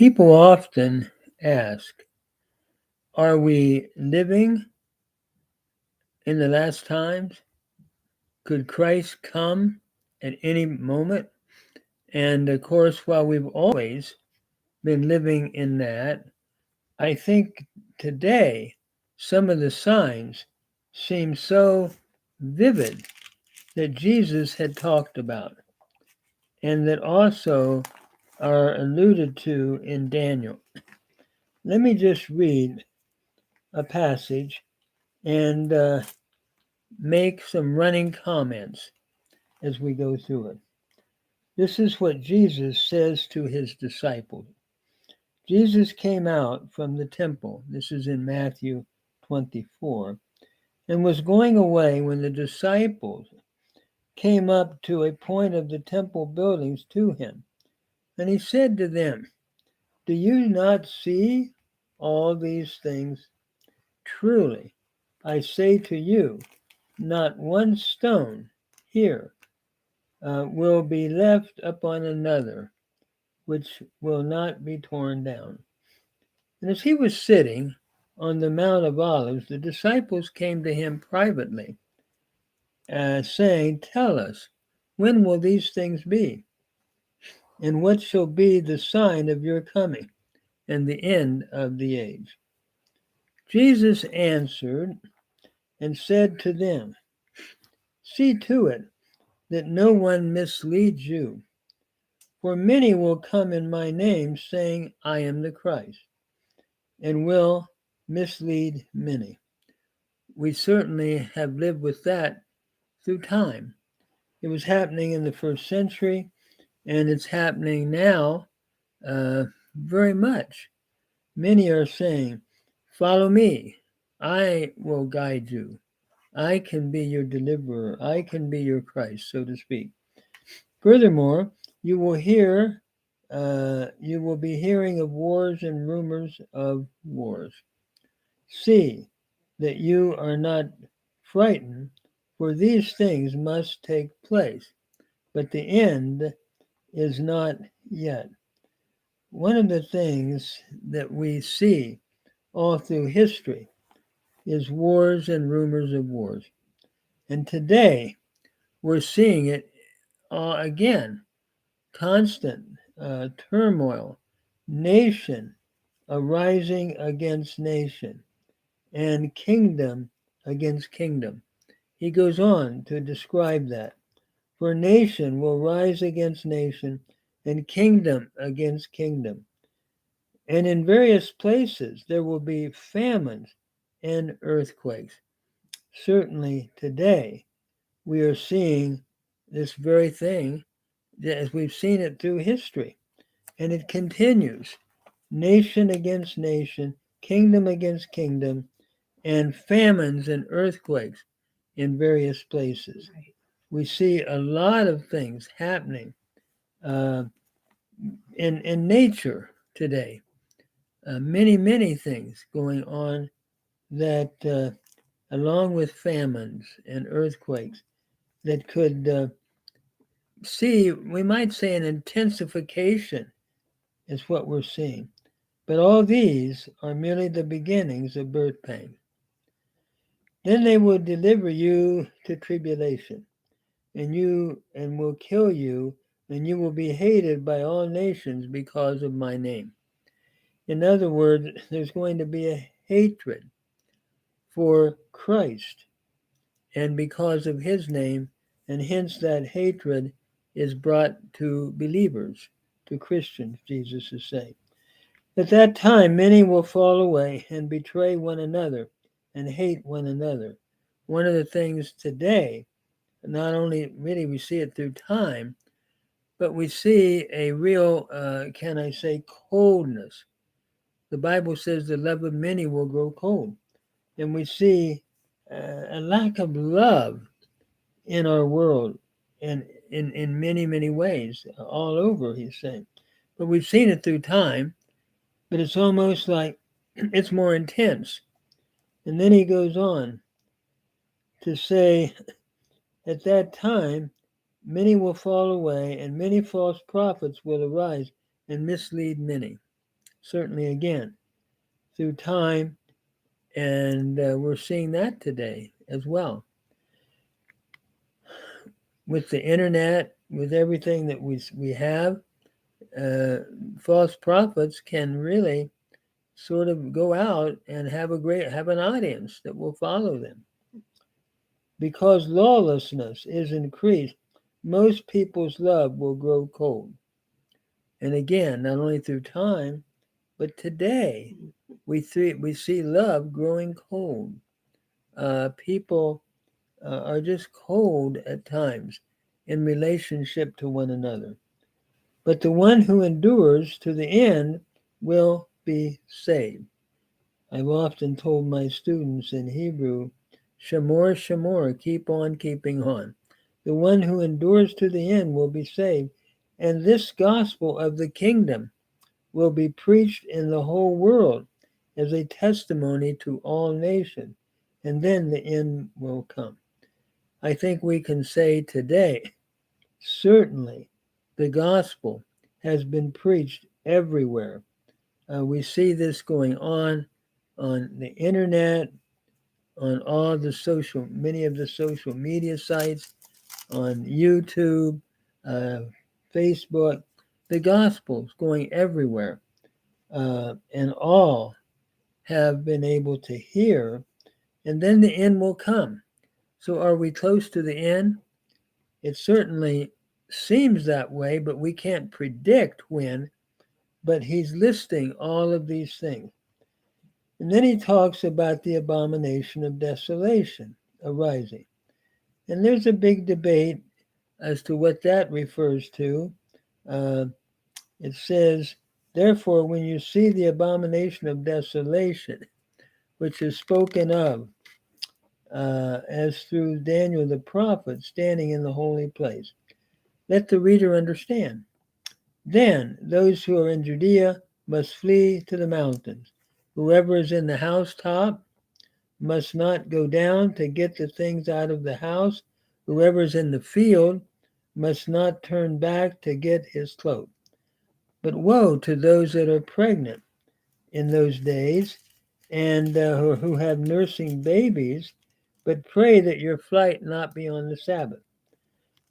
People often ask, are we living in the last times? Could Christ come at any moment? And of course, while we've always been living in that, I think today some of the signs seem so vivid that Jesus had talked about and that also are alluded to in Daniel. Let me just read a passage and make some running comments as we go through it. This is what Jesus says to his disciples. Jesus came out from the temple, this is in Matthew 24, and was going away when the disciples came up to a point of the temple buildings to him. And he said to them, do you not see all these things? Truly, I say to you, not one stone here will be left upon another, which will not be torn down. And as he was sitting on the Mount of Olives, the disciples came to him privately, saying, tell us, when will these things be? And what shall be the sign of your coming and the end of the age? Jesus answered and said to them, see to it that no one misleads you. For many will come in my name, saying, I am the Christ, and will mislead many. We certainly have lived with that through time. It was happening in the first century, and it's happening now very much. Many are saying, follow me, I will guide you. I can be your deliverer. I can be your Christ, so to speak. Furthermore, you will be hearing of wars and rumors of wars. See that you are not frightened, for these things must take place, but the end is not yet. One of the things that we see all through history is wars and rumors of wars. And today we're seeing it again, constant turmoil, nation arising against nation, and kingdom against kingdom. He goes on to describe that. For nation will rise against nation, and kingdom against kingdom. And in various places there will be famines and earthquakes. Certainly today we are seeing this very thing as we've seen it through history. And it continues, nation against nation, kingdom against kingdom, and famines and earthquakes in various places. Right. We see a lot of things happening in nature today. Many things going on that, along with famines and earthquakes, that could we might say an intensification is what we're seeing. But all these are merely the beginnings of birth pangs. Then they will deliver you to tribulation, and will kill you, and you will be hated by all nations because of my name. In other words, there's going to be a hatred for Christ and because of his name, and hence that hatred is brought to believers, to Christians, Jesus is saying. At that time, many will fall away and betray one another and hate one another. One of the things today, not only really we see it through time, but we see a real, coldness. The Bible says the love of many will grow cold. And we see a lack of love in our world and in many ways, all over, he's saying. But we've seen it through time, but it's almost like it's more intense. And then he goes on to say, at that time, many will fall away, and many false prophets will arise and mislead many. certainly again through time, and we're seeing that today as well. With the internet, with everything that we have, uh, false prophets can really sort of go out and have an audience that will follow them. Because lawlessness is increased, most people's love will grow cold. And again, not only through time, but today we see love growing cold. People are just cold at times in relationship to one another. But the one who endures to the end will be saved. I've often told my students in Hebrew, Shamor, Shamor, keep on keeping on. The one who endures to the end will be saved. And this gospel of the kingdom will be preached in the whole world as a testimony to all nations. And then the end will come. I think we can say today, certainly, the gospel has been preached everywhere. We see this going on the internet, on many of the social media sites, on YouTube, uh, Facebook. The gospel's going everywhere, and all have been able to hear, and then the end will come. So, are we close to the end? It certainly seems that way, but we can't predict when. But he's listing all of these things. And then he talks about the abomination of desolation arising. And there's a big debate as to what that refers to. Uh, it says, therefore, when you see the abomination of desolation, which is spoken of as through Daniel the prophet standing in the holy place, let the reader understand. Then those who are in Judea must flee to the mountains. Whoever is in the housetop must not go down to get the things out of the house. Whoever is in the field must not turn back to get his cloak. But woe to those that are pregnant in those days and who have nursing babies, but pray that your flight not be on the Sabbath.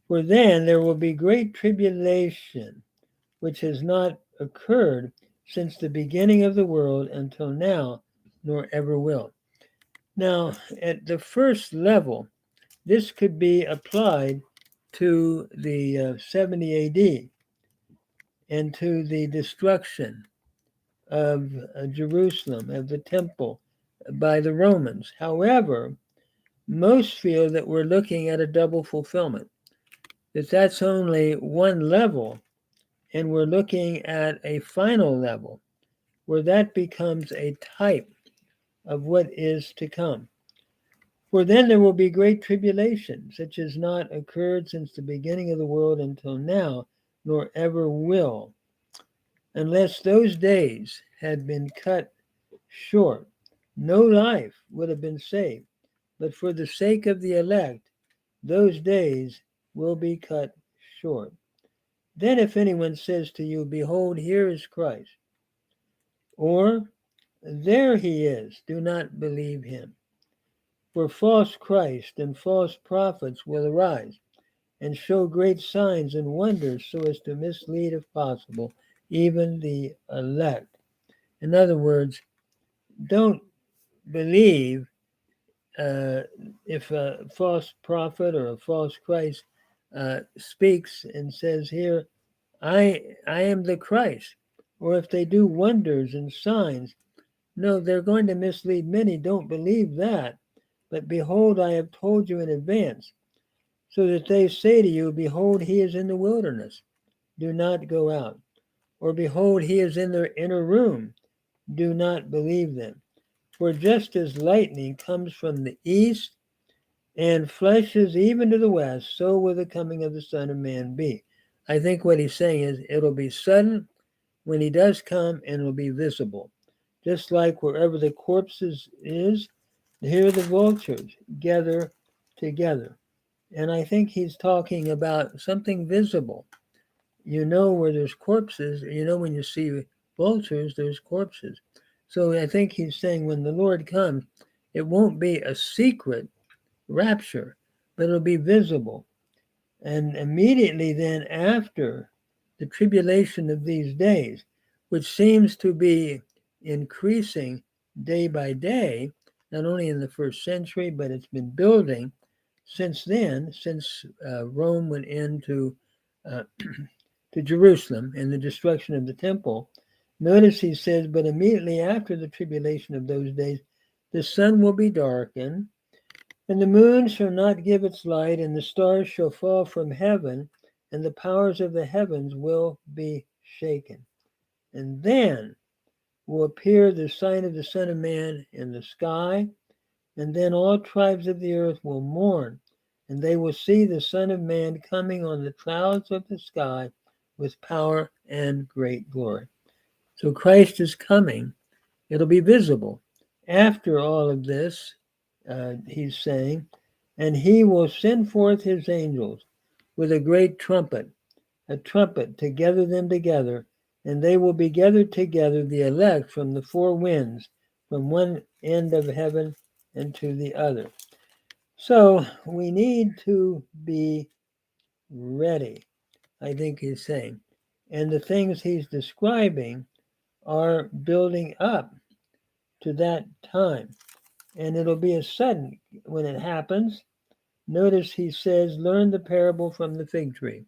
For then there will be great tribulation, which has not occurred since the beginning of the world until now, nor ever will. Now, at the first level, this could be applied to the 70 AD and to the destruction of Jerusalem, of the temple by the Romans. However, most feel that we're looking at a double fulfillment, that that's only one level, and we're looking at a final level where that becomes a type of what is to come. For then there will be great tribulation, such as not occurred since the beginning of the world until now, nor ever will, unless those days had been cut short. No life would have been saved, but for the sake of the elect, those days will be cut short. Then if anyone says to you, behold, here is Christ, or there he is, do not believe him. For false Christ and false prophets will arise and show great signs and wonders so as to mislead, if possible, even the elect. In other words, don't believe if a false prophet or a false Christ speaks and says, here, I am the Christ. Or if they do wonders and signs, no, they're going to mislead many. Don't believe that. But behold, I have told you in advance, so that they say to you, behold, he is in the wilderness. Do not go out. Or behold, he is in the inner room. Do not believe them. For just as lightning comes from the east and flashes even to the west, so will the coming of the Son of Man be. I think what he's saying is it'll be sudden when he does come, and it'll be visible. Just like wherever the corpses is, here the vultures gather together. And I think he's talking about something visible. You know where there's corpses, you know when you see vultures, there's corpses. So I think he's saying when the Lord comes, it won't be a secret rapture, but it'll be visible. And immediately then after the tribulation of these days, which seems to be increasing day by day, not only in the first century, but it's been building since then, since Rome went into to Jerusalem and the destruction of the temple. Notice he says, but immediately after the tribulation of those days, the sun will be darkened, and the moon shall not give its light, and the stars shall fall from heaven, and the powers of the heavens will be shaken. And then will appear the sign of the Son of Man in the sky, and then all tribes of the earth will mourn, and they will see the Son of Man coming on the clouds of the sky with power and great glory. So Christ is coming. It'll be visible. After all of this, he's saying, and he will send forth his angels with a great trumpet, to gather them together, and they will be gathered together, the elect from the four winds, from one end of heaven and to the other. So we need to be ready, I think he's saying. And the things he's describing are building up to that time. And it'll be a sudden when it happens. Notice he says, learn the parable from the fig tree.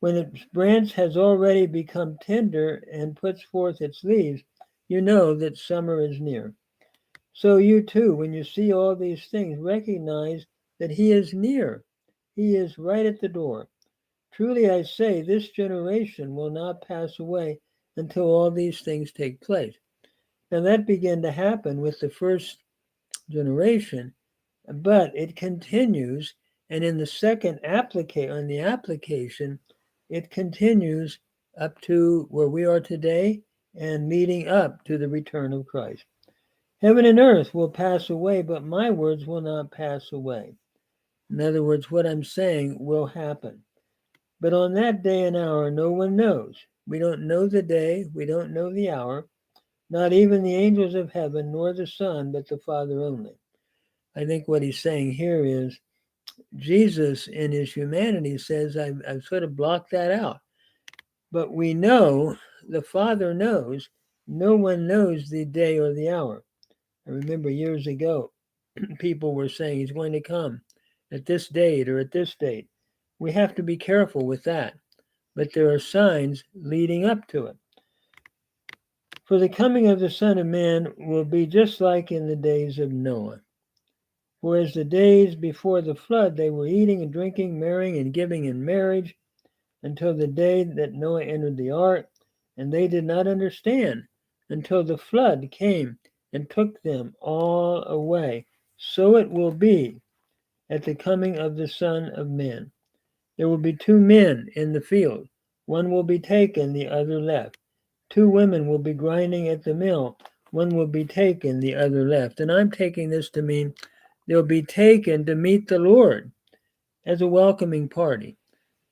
When its branch has already become tender and puts forth its leaves, you know that summer is near. So you too, when you see all these things, recognize that he is near. He is right at the door. Truly I say, this generation will not pass away until all these things take place. Now that began to happen with the first generation, but it continues, and in the second application, it continues up to where we are today and leading up to the return of Christ. Heaven and earth will pass away, but my words will not pass away. In other words, what I'm saying will happen. But on that day and hour, no one knows. We don't know the day, we don't know the hour, not even the angels of heaven, nor the Son, but the Father only. I think what he's saying here is Jesus in his humanity says, I've sort of blocked that out. But we know, the Father knows, no one knows the day or the hour. I remember years ago, people were saying he's going to come at this date or at this date. We have to be careful with that. But there are signs leading up to it. For the coming of the Son of Man will be just like in the days of Noah. For as the days before the flood, they were eating and drinking, marrying and giving in marriage, until the day that Noah entered the ark, and they did not understand until the flood came and took them all away. So it will be at the coming of the Son of Man. There will be two men in the field. One will be taken, the other left. Two women will be grinding at the mill. One will be taken, the other left. And I'm taking this to mean they'll be taken to meet the Lord as a welcoming party.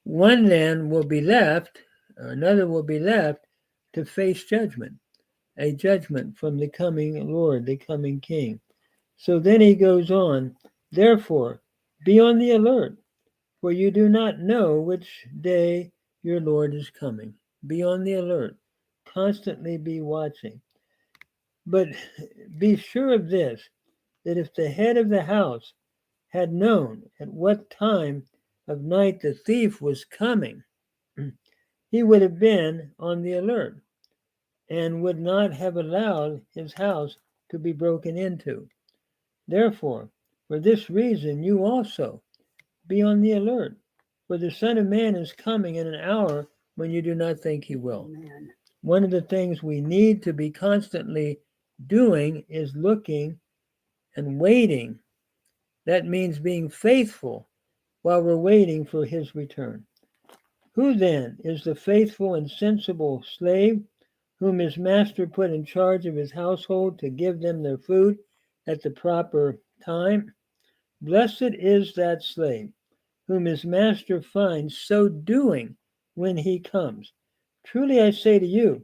One then will be left, or another will be left to face judgment, a judgment from the coming Lord, the coming King. So then he goes on, therefore, be on the alert, for you do not know which day your Lord is coming. Be on the alert. Constantly be watching. But be sure of this, that if the head of the house had known at what time of night the thief was coming, he would have been on the alert and would not have allowed his house to be broken into. Therefore, for this reason, you also be on the alert, for the Son of Man is coming in an hour when you do not think he will. Amen. One of the things we need to be constantly doing is looking and waiting. That means being faithful while we're waiting for his return. Who then is the faithful and sensible slave whom his master put in charge of his household to give them their food at the proper time? Blessed is that slave whom his master finds so doing when he comes. Truly I say to you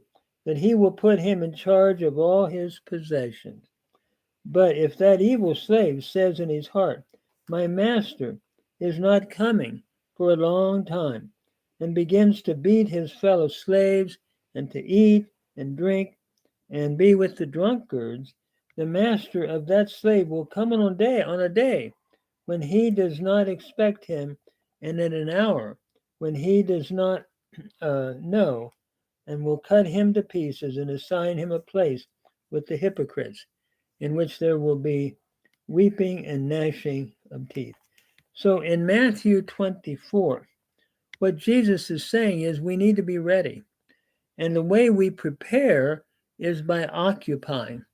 that he will put him in charge of all his possessions. But if that evil slave says in his heart, my master is not coming for a long time, and begins to beat his fellow slaves and to eat and drink and be with the drunkards, the master of that slave will come on a day when he does not expect him, and at an hour when he does not know, and will cut him to pieces and assign him a place with the hypocrites, in which there will be weeping and gnashing of teeth. So in Matthew 24, what Jesus is saying is we need to be ready. And the way we prepare is by occupying,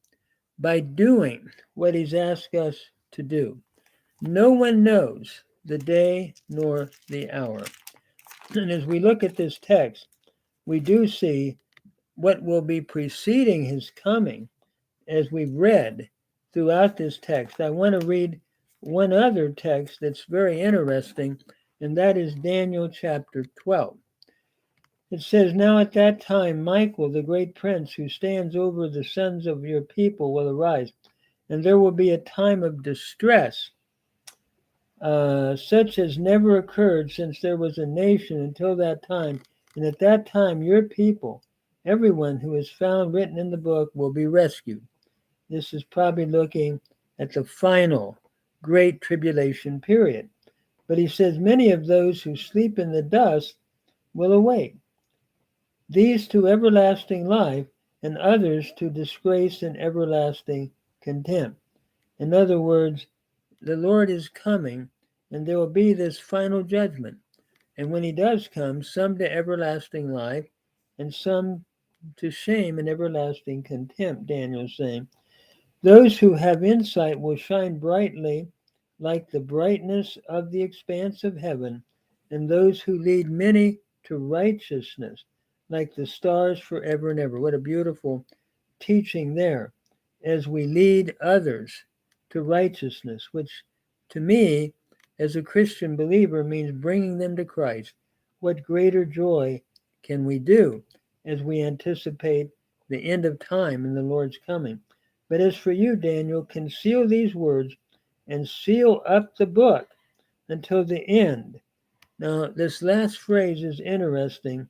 by doing what he's asked us to do. No one knows the day nor the hour. And as we look at this text, we do see what will be preceding his coming as we've read throughout this text. I want to read one other text that's very interesting, and that is Daniel chapter 12. It says, now at that time, Michael, the great prince who stands over the sons of your people, will arise, and there will be a time of distress, such as never occurred since there was a nation until that time. And at that time, your people, everyone who is found written in the book, will be rescued. This is probably looking at the final great tribulation period. But he says, many of those who sleep in the dust will awake, these to everlasting life, and others to disgrace and everlasting contempt. In other words, the Lord is coming, and there will be this final judgment. And when he does come, some to everlasting life, and some to shame and everlasting contempt, Daniel's saying. Those who have insight will shine brightly like the brightness of the expanse of heaven, and those who lead many to righteousness like the stars forever and ever. What a beautiful teaching there as we lead others to righteousness, which to me, as a Christian believer, means bringing them to Christ. What greater joy can we do as we anticipate the end of time and the Lord's coming? But as for you, Daniel, conceal these words and seal up the book until the end. Now, this last phrase is interesting.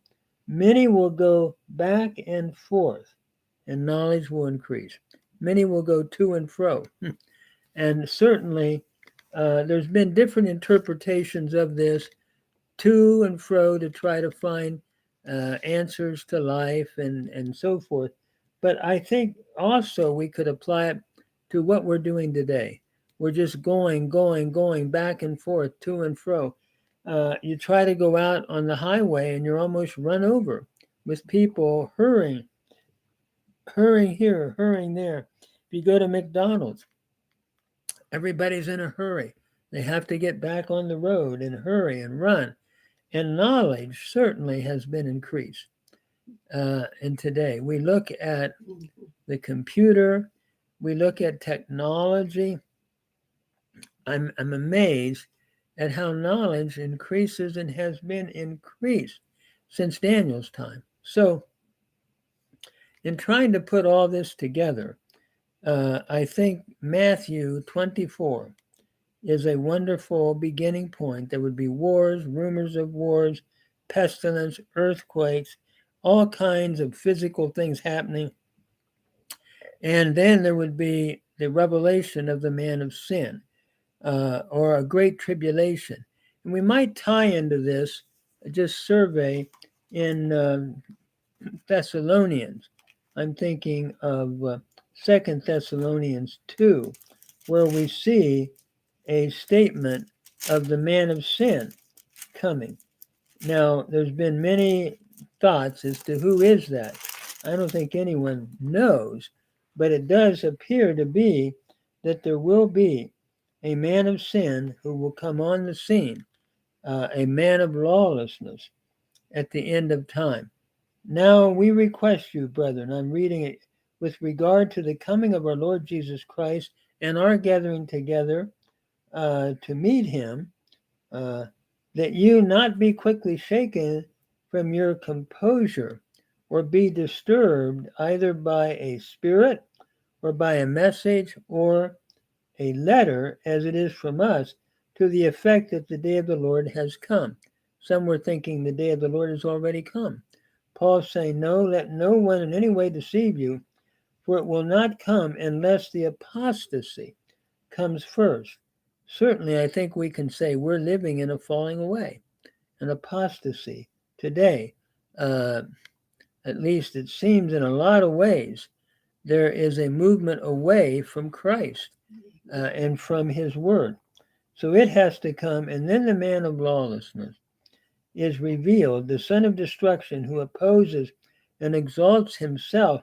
Many will go back and forth, and knowledge will increase. Many will go to and fro. And certainly, there's been different interpretations of this, to and fro, to try to find answers to life and so forth. But I think also we could apply it to what we're doing today. We're just going back and forth, to and fro. You try to go out on the highway and you're almost run over with people hurrying here, hurrying there. If you go to McDonald's, everybody's in a hurry. They have to get back on the road and hurry and run. And knowledge certainly has been increased. And today we look at the computer, we look at technology. I'm amazed at how knowledge increases and has been increased since Daniel's time. So in trying to put all this together, I think Matthew 24 is a wonderful beginning point. There would be wars, rumors of wars, pestilence, earthquakes, all kinds of physical things happening. And then there would be the revelation of the man of sin, or a great tribulation. And we might tie into this, just survey in Thessalonians. I'm thinking of 2 Thessalonians 2, where we see a statement of the man of sin coming. Now, there's been many thoughts as to who is that. I don't think anyone knows, but it does appear to be that there will be a man of sin who will come on the scene, a man of lawlessness at the end of time. Now we request you, brethren, I'm reading it, with regard to the coming of our Lord Jesus Christ and our gathering together to meet him, that you not be quickly shaken from your composure, or be disturbed either by a spirit or by a message or a letter, as it is from us, to the effect that the day of the Lord has come. Some were thinking the day of the Lord has already come. Paul's saying, no, let no one in any way deceive you, for it will not come unless the apostasy comes first. Certainly, I think we can say we're living in a falling away, an apostasy today. At least it seems in a lot of ways, there is a movement away from Christ and from his word. So it has to come, and then the man of lawlessness is revealed, the son of destruction, who opposes and exalts himself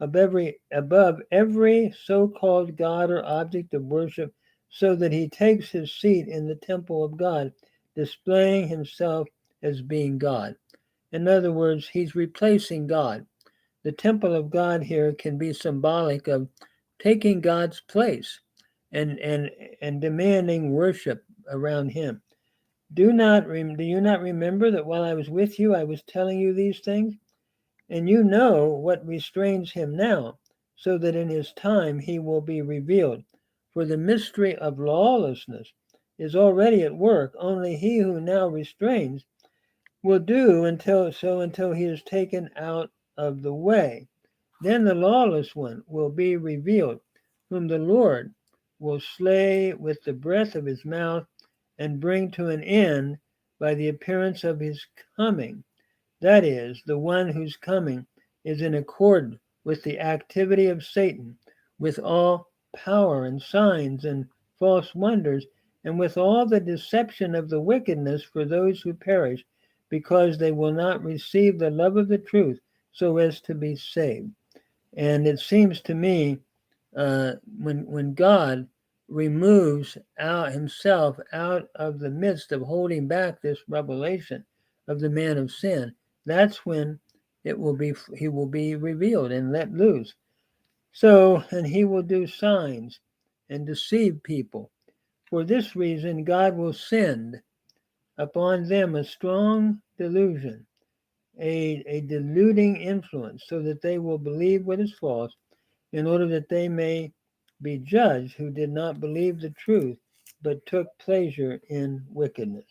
above every so-called God or object of worship, so that he takes his seat in the temple of God, displaying himself as being God. In other words, he's replacing God. The temple of God here can be symbolic of taking God's place and demanding worship around him. Do you not remember that while I was with you, I was telling you these things? And you know what restrains him now, so that in his time he will be revealed. For the mystery of lawlessness is already at work. Only he who now restrains will do until he is taken out of the way. Then the lawless one will be revealed, whom the Lord will slay with the breath of his mouth and bring to an end by the appearance of his coming. That is, the one whose coming is in accord with the activity of Satan, with all power and signs and false wonders, and with all the deception of the wickedness for those who perish, because they will not receive the love of the truth so as to be saved. And it seems to me, when God removes himself out of the midst of holding back this revelation of the man of sin, that's when he will be revealed and let loose. So, and he will do signs and deceive people. For this reason, God will send upon them a strong delusion, a deluding influence, so that they will believe what is false, in order that they may be judged who did not believe the truth, but took pleasure in wickedness.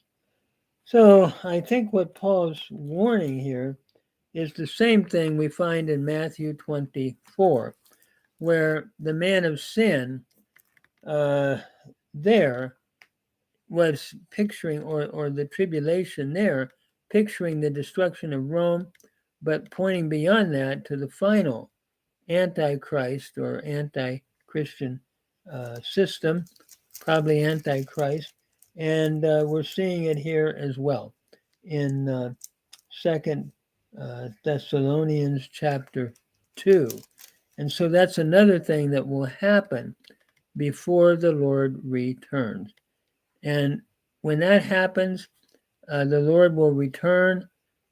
So I think what Paul's warning here is the same thing we find in Matthew 24, where the man of sin there was picturing, or the tribulation there, picturing the destruction of Rome, but pointing beyond that to the final antichrist or anti-Christian system, probably antichrist, and we're seeing it here as well in Second Thessalonians chapter 2. And so that's another thing that will happen before the Lord returns. And when that happens, the Lord will return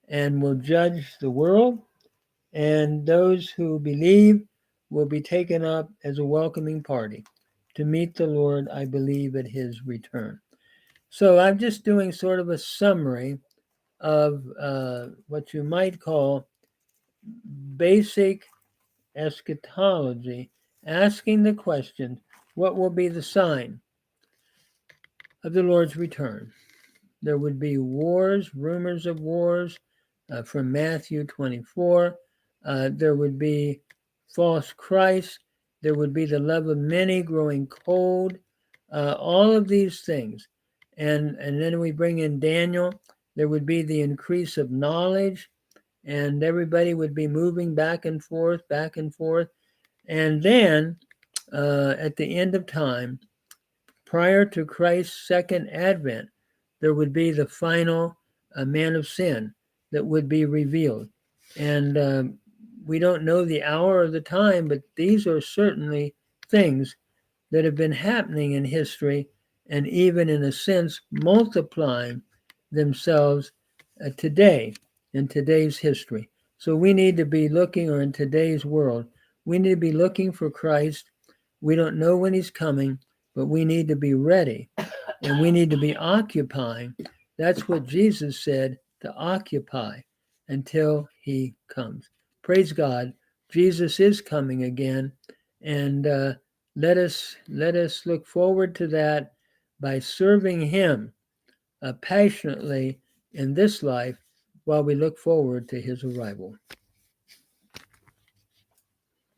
and will judge the world, and those who believe will be taken up as a welcoming party to meet the Lord, I believe, at his return. So I'm just doing sort of a summary of what you might call basic eschatology, asking the question, what will be the sign of the Lord's return? There would be wars, rumors of wars from Matthew 24. There would be false Christ. There would be the love of many growing cold. All of these things. And then we bring in Daniel. There would be the increase of knowledge, and everybody would be moving back and forth, back and forth. And then at the end of time, prior to Christ's second advent, there would be the final man of sin that would be revealed. And we don't know the hour or the time, but these are certainly things that have been happening in history, and even in a sense multiplying themselves today in today's history. So we need to be looking, or in today's world, we need to be looking for Christ. We don't know when he's coming, but we need to be ready, and we need to be occupying. That's what Jesus said, to occupy until he comes. praise God, Jesus is coming again, and let us look forward to that by serving Him passionately in this life while we look forward to His arrival.